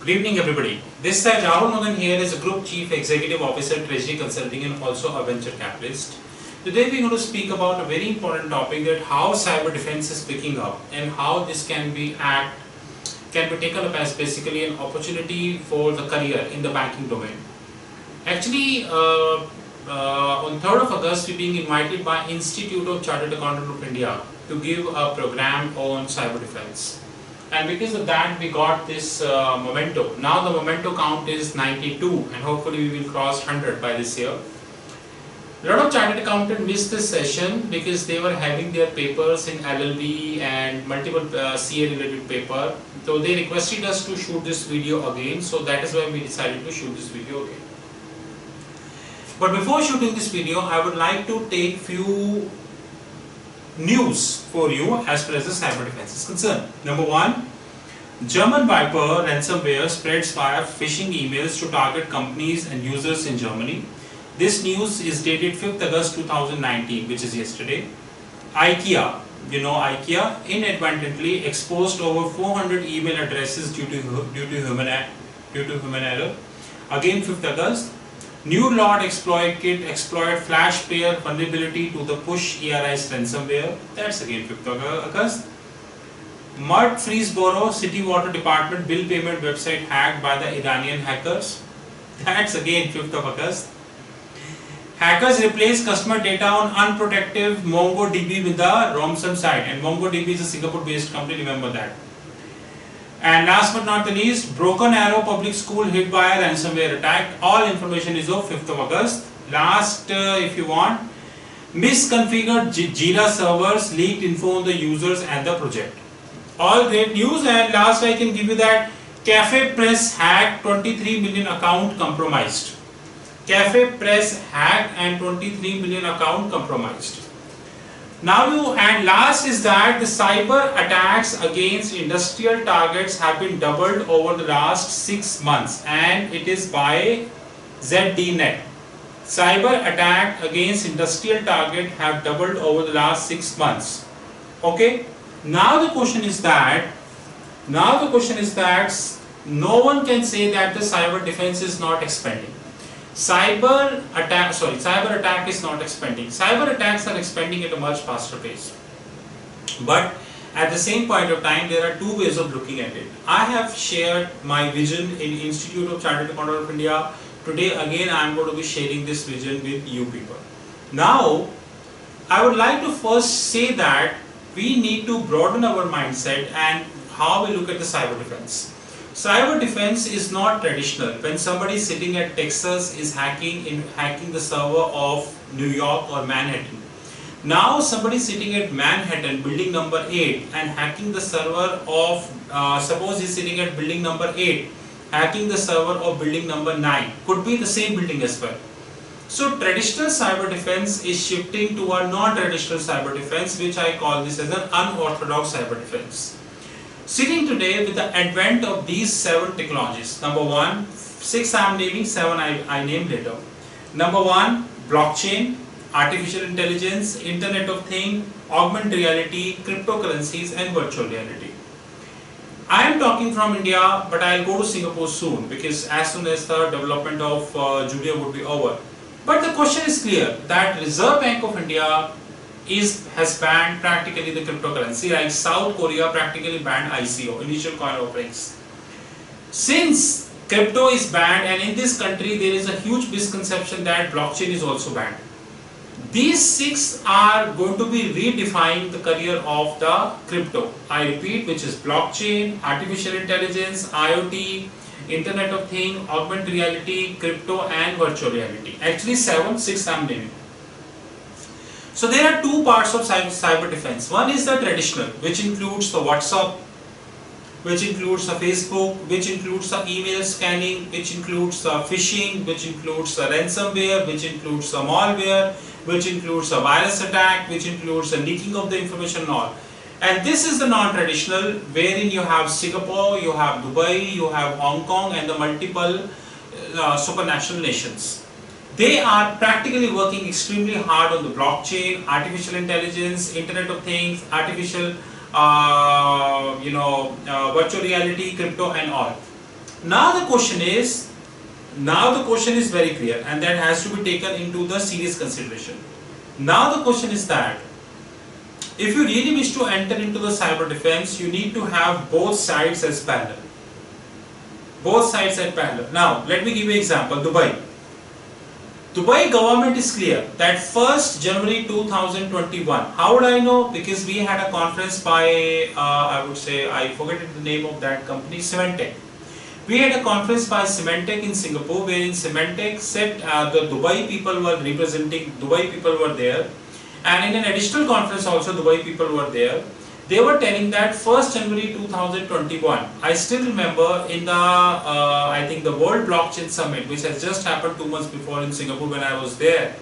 Good evening everybody. This side Rahul Magan here is a Group Chief Executive Officer, Treasury Consulting and also a venture capitalist. Today we are going to speak about a very important topic, that how cyber defense is picking up and how this can be taken up as basically an opportunity for the career in the banking domain. Actually, on 3rd of August we are being invited by Institute of Chartered Accountants of India to give a program on cyber defense. And because of that we got this memento. Now the memento count is 92 and hopefully we will cross 100 by this year. A lot of chartered accountants missed this session because they were having their papers in LLB and multiple CA related paper. So they requested us to shoot this video again, so that is why we decided to shoot this video again. But before shooting this video, I would like to take few news for you as far as the cyber defense is concerned. Number one, German Viper ransomware spreads via phishing emails to target companies and users in Germany. This news is dated 5th August 2019, which is yesterday. IKEA, IKEA inadvertently exposed over 400 email addresses due to human error. Again 5th August. New Lord exploit kit exploit flash pair vulnerability to the push ERI's ransomware. That's again 5th August. Mud Freesboro City Water Department bill payment website hacked by the Iranian hackers. That's again 5th of August. Hackers replace customer data on unprotected MongoDB with the ransom site, and MongoDB is a Singapore-based company. Remember that. And last but not the least, Broken Arrow Public School hit by a ransomware attack. All information is of 5th of August. Last, if you want, misconfigured Jira servers leaked info on the users and the project. All great news. And last, I can give you that Cafe Press hacked, 23 million account compromised. Cafe Press hacked and 23 million account compromised. And last is that the cyber attacks against industrial targets have been doubled over the last 6 months, and it is by ZDNet. Cyber attack against industrial target have doubled over the last 6 months. Okay. Now the question is that no one can say that the cyber defense is not expanding. Cyber attack is not expanding. Cyber attacks are expanding at a much faster pace. But at the same point of time, there are two ways of looking at it. I have shared my vision in Institute of Chartered Accountants of India. Today again I am going to be sharing this vision with you people. Now, I would like to first say that we need to broaden our mindset and how we look at the cyber defense. Cyber defense is not traditional. When somebody sitting at Texas is hacking the server of New York or Manhattan. Now somebody sitting at Manhattan, building number 8, and hacking the server of, suppose he's sitting at building number 8, hacking the server of building number 9. Could be the same building as well. So traditional cyber defense is shifting to a non-traditional cyber defense, which I call this as an unorthodox cyber defense. Sitting today with the advent of these 7 technologies. Number 1, 6 I am naming, 7 I name later. Number 1, blockchain, artificial intelligence, Internet of Things, augmented reality, cryptocurrencies and virtual reality. I am talking from India, but I will go to Singapore soon, because as soon as the development of Julia would be over. But the question is clear, that Reserve Bank of India has banned practically the cryptocurrency, like South Korea practically banned ICO, initial coin offerings. Since crypto is banned, and in this country there is a huge misconception that blockchain is also banned. These 6 are going to be redefining the career of the crypto. I repeat, which is blockchain, artificial intelligence, IoT, Internet of Things, augmented reality, crypto and virtual reality. Actually 7, 6 I am naming. So there are 2 parts of cyber defense. One is the traditional, which includes the WhatsApp, which includes the Facebook, which includes the email scanning, which includes the phishing, which includes the ransomware, which includes the malware, which includes the virus attack, which includes the leaking of the information and all. And this is the non-traditional, wherein you have Singapore, you have Dubai, you have Hong Kong and the multiple supranational nations. They are practically working extremely hard on the blockchain, artificial intelligence, Internet of Things, artificial virtual reality, crypto and all. Now the question is, very clear, and that has to be taken into the serious consideration. Now the question is that if you really wish to enter into the cyber defense, you need to have both sides as parallel. Both sides at parallel. Now let me give you an example. Dubai government is clear that 1st January 2021. How would I know? Because we had a conference by, I would say, I forget the name of that company, Symantec. We had a conference by Symantec in Singapore, wherein Symantec said the Dubai people were representing, Dubai people were there, and in an additional conference also Dubai people were there. They were telling that 1st January 2021, I still remember in the, I think the World Blockchain Summit, which has just happened 2 months before in Singapore when I was there,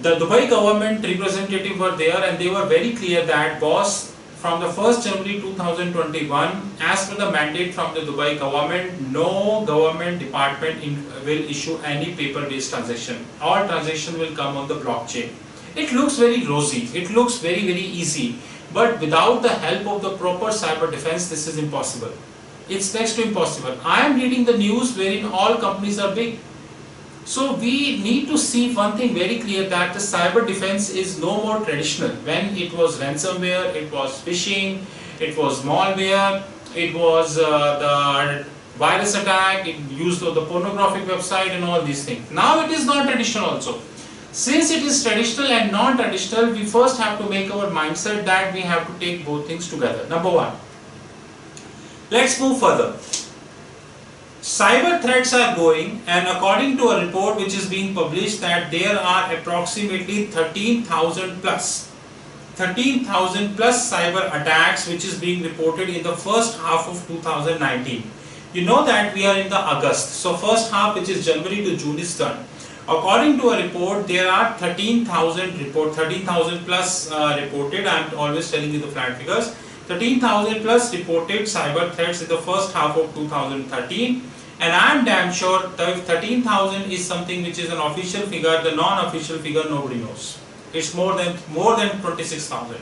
the Dubai government representative were there and they were very clear that, boss, from the 1st January 2021, as per the mandate from the Dubai government, no government department will issue any paper-based transaction. All transaction will come on the blockchain. It looks very rosy, it looks very easy. But without the help of the proper cyber defense, this is impossible. It's next to impossible. I am reading the news wherein all companies are big. So we need to see one thing very clear, that the cyber defense is no more traditional. When it was ransomware, it was phishing, it was malware, it was the virus attack, it used the pornographic website and all these things. Now it is not traditional also. Since it is traditional and non-traditional, we first have to make our mindset that we have to take both things together. Number one, let's move further. Cyber threats are going, and according to a report which is being published, that there are approximately 13,000 plus cyber attacks which is being reported in the first half of 2019. You know that we are in the August, so first half, which is January to June, is done. According to a report, there are 13,000 plus reported. I am always telling you the flat figures. 13,000 plus reported cyber threats in the first half of 2013, and I am damn sure that 13,000 is something which is an official figure. The non-official figure nobody knows. It's more than 26,000.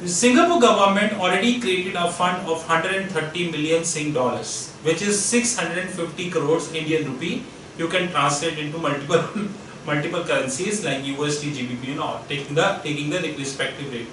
The Singapore government already created a fund of 130 million Sing dollars, which is 650 crores Indian rupee. You can translate into multiple currencies like USD, GBP and all, taking the respective rate.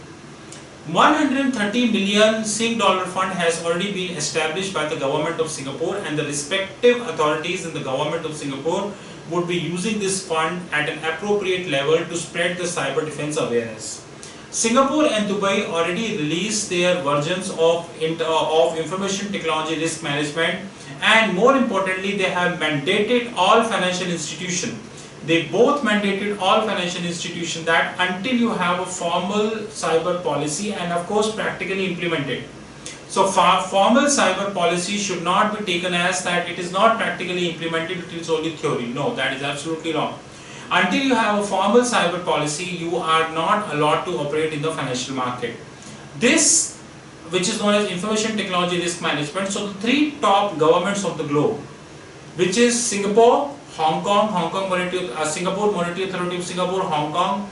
130 million Sing dollar fund has already been established by the government of Singapore, and the respective authorities in the government of Singapore would be using this fund at an appropriate level to spread the cyber defense awareness. Singapore and Dubai already released their versions of information technology risk management, and more importantly, they have mandated all financial institutions. They both mandated all financial institutions that until you have a formal cyber policy and of course practically implemented. So formal cyber policy should not be taken as that it is not practically implemented, it is only theory. No, that is absolutely wrong. Until you have a formal cyber policy, you are not allowed to operate in the financial market. This, which is known as information technology risk management, so the three top governments of the globe, which is Singapore, Singapore Monetary Authority of Singapore, Hong Kong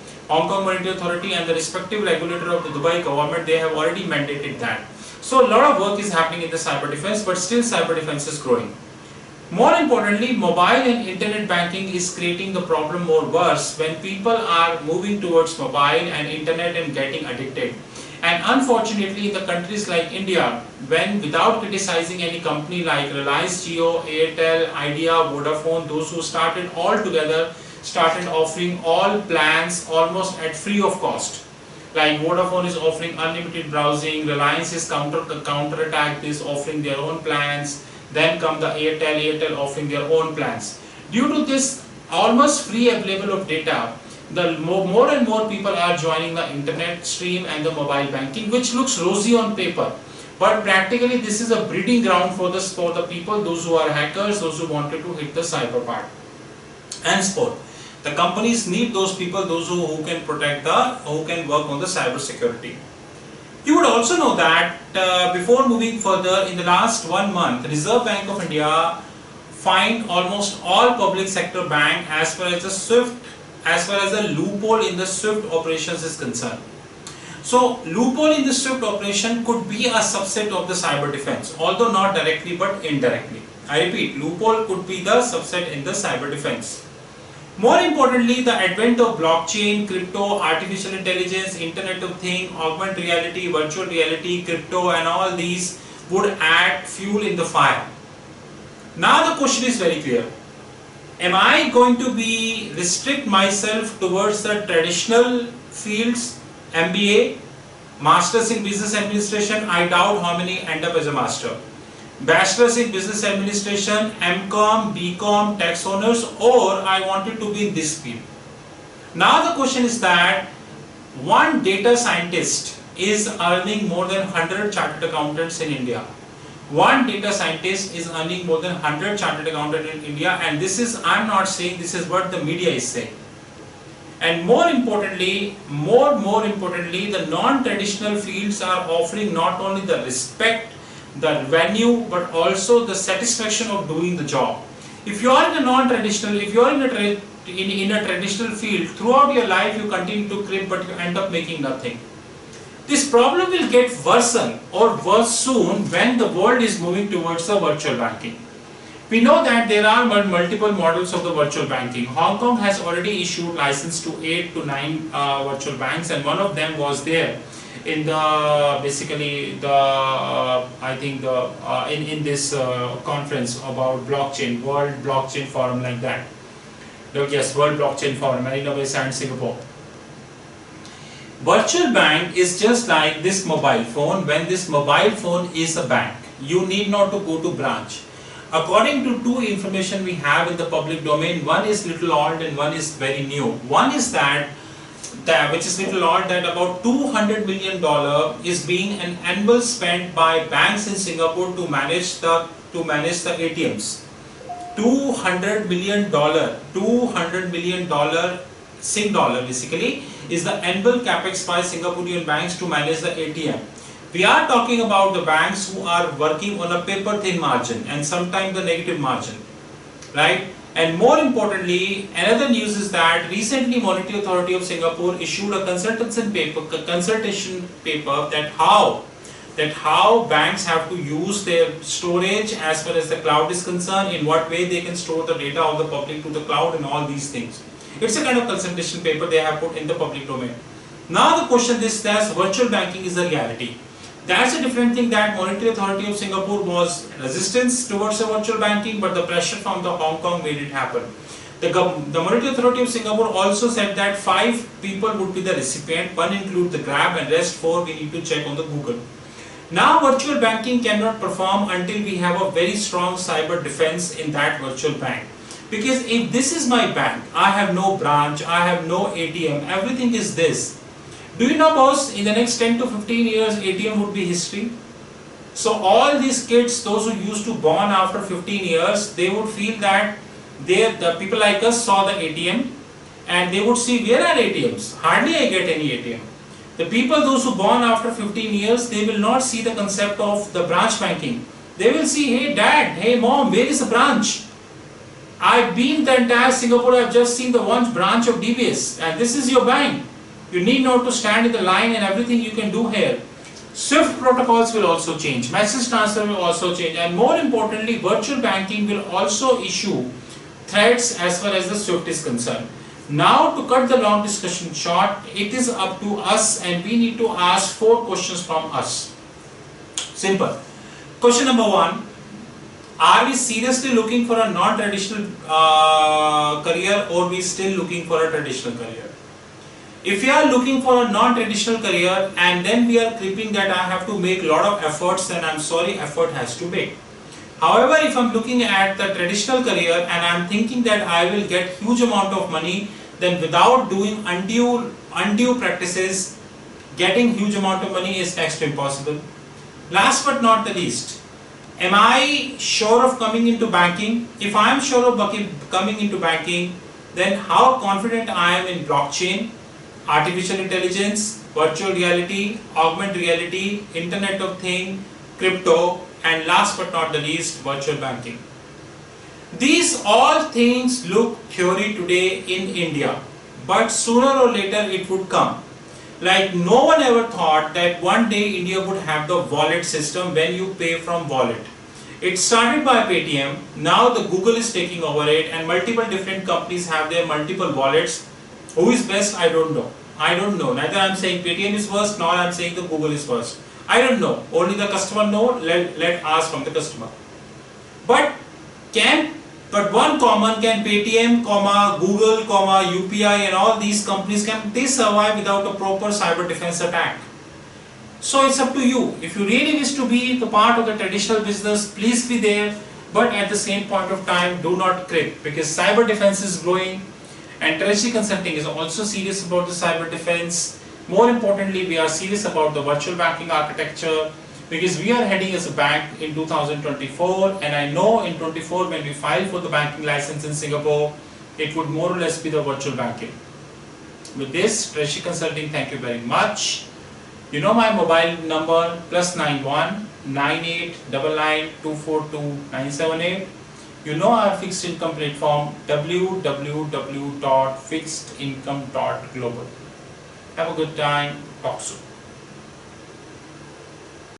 Monetary Authority, and the respective regulator of the Dubai government, they have already mandated that. So a lot of work is happening in the cyber defense, but still cyber defense is growing. More importantly, mobile and internet banking is creating the problem more worse when people are moving towards mobile and internet and getting addicted. And unfortunately, in the countries like India, when without criticizing any company like Reliance Jio, Airtel, Idea, Vodafone, those who started all together, started offering all plans almost at free of cost. Like Vodafone is offering unlimited browsing, Reliance is counterattack this, offering their own plans. Then come the Airtel offering their own plans. Due to this almost free available of data, the more and more people are joining the internet stream and the mobile banking, which looks rosy on paper, but practically this is a breeding ground for the people, those who are hackers, those who wanted to hit the cyber part. Henceforth, the companies need those people, those who can protect who can work on the cyber security. You would also know that before moving further, in the last 1 month, Reserve Bank of India fined almost all public sector banks as far as the loophole in the SWIFT operations is concerned. So loophole in the Swift operation could be a subset of the cyber defense, although not directly but indirectly. I repeat, loophole could be the subset in the cyber defense. More importantly, the advent of blockchain, crypto, artificial intelligence, Internet of Things, augmented reality, virtual reality, crypto and all these would add fuel in the fire. Now the question is very clear. Am I going to be restrict myself towards the traditional fields, MBA, Masters in Business Administration? I doubt how many end up as a master. Bachelor's in Business Administration, MCom, BCom, tax honors, or I wanted to be in this field. Now the question is that one data scientist is earning more than 100 chartered accountants in India. One data scientist is earning more than 100 chartered accountants in India, and this is, I'm not saying, this is what the media is saying. And more importantly, the non-traditional fields are offering not only the respect, the value, but also the satisfaction of doing the job. If you are in a non-traditional, if you are in a traditional field, throughout your life you continue to crib, but you end up making nothing. This problem will get worsen or worse soon when the world is moving towards the virtual banking. We know that there are multiple models of the virtual banking. Hong Kong has already issued license to 8 to 9 virtual banks, and one of them was there in the in this conference about blockchain, World Blockchain Forum, like that. Yes, World Blockchain Forum, Marina Bay Sands, Singapore. Virtual bank is just like this mobile phone. When this mobile phone is a bank, you need not to go to branch. According to two information we have in the public domain, one is little old and one is very new. One is that which is little old, that about $200 million is being an annual spent by banks in Singapore to manage the ATMs. $200 million Sing dollar basically is the annual capex by Singaporean banks to manage the ATM. We are talking about the banks who are working on a paper thin margin and sometimes the negative margin, right? And more importantly, another news is that recently Monetary Authority of Singapore issued a consultation paper that how banks have to use their storage as far as the cloud is concerned, in what way they can store the data of the public to the cloud and all these things. It's a kind of consultation paper they have put in the public domain. Now the question is that virtual banking is a reality. That's a different thing, that Monetary Authority of Singapore was resistance towards the virtual banking, but the pressure from the Hong Kong made it happen. The Monetary Authority of Singapore also said that 5 people would be the recipient, one include the Grab, and rest 4 we need to check on the Google. Now virtual banking cannot perform until we have a very strong cyber defense in that virtual bank. Because if this is my bank, I have no branch, I have no ATM, everything is this. Do you know, boss, in the next 10 to 15 years, ATM would be history? So all these kids, those who used to born after 15 years, they would feel that the people like us saw the ATM and they would see, where are ATMs? Hardly I get any ATM. The people, those who born after 15 years, they will not see the concept of the branch banking. They will see, hey dad, hey mom, where is the branch? I've been the entire Singapore, I've just seen the one branch of DBS, and this is your bank. You need not to stand in the line and everything you can do here. SWIFT protocols will also change, message transfer will also change, and more importantly, virtual banking will also issue threats as far as the SWIFT is concerned. Now, to cut the long discussion short, it is up to us and we need to ask 4 questions from us. Simple. Question number 1. Are we seriously looking for a non-traditional career, or we still looking for a traditional career? If we are looking for a non-traditional career and then we are creeping that I have to make a lot of efforts, then I'm sorry, effort has to make. However, if I'm looking at the traditional career and I'm thinking that I will get huge amount of money, then without doing undue practices, getting huge amount of money is next to impossible. Last but not the least, am I sure of coming into banking? If I am sure of coming into banking, then how confident I am in blockchain, artificial intelligence, virtual reality, augmented reality, Internet of Things, crypto, and last but not the least, virtual banking. These all things look theory today in India, but sooner or later it would come. Like no one ever thought that one day India would have the wallet system when you pay from wallet. It started by Paytm, now the Google is taking over it and multiple different companies have their multiple wallets. Who is best? I don't know. I don't know. Neither I am saying Paytm is worst nor I am saying the Google is worst. I don't know. Only the customer know. Let ask from the customer. But one common, can Paytm, Google, UPI and all these companies, can they survive without a proper cyber defense attack? So it's up to you. If you really wish to be the part of the traditional business, please be there. But at the same point of time, do not quit, because cyber defense is growing and Treasury Consulting is also serious about the cyber defense. More importantly, we are serious about the virtual banking architecture, because we are heading as a bank in 2024, and I know in 24 when we file for the banking license in Singapore, it would more or less be the virtual banking. With this, Treasury Consulting, thank you very much. You know my mobile number, +91 9899 242 978. You know our fixed income platform, www.fixedincome.global. Have a good time. Talk soon.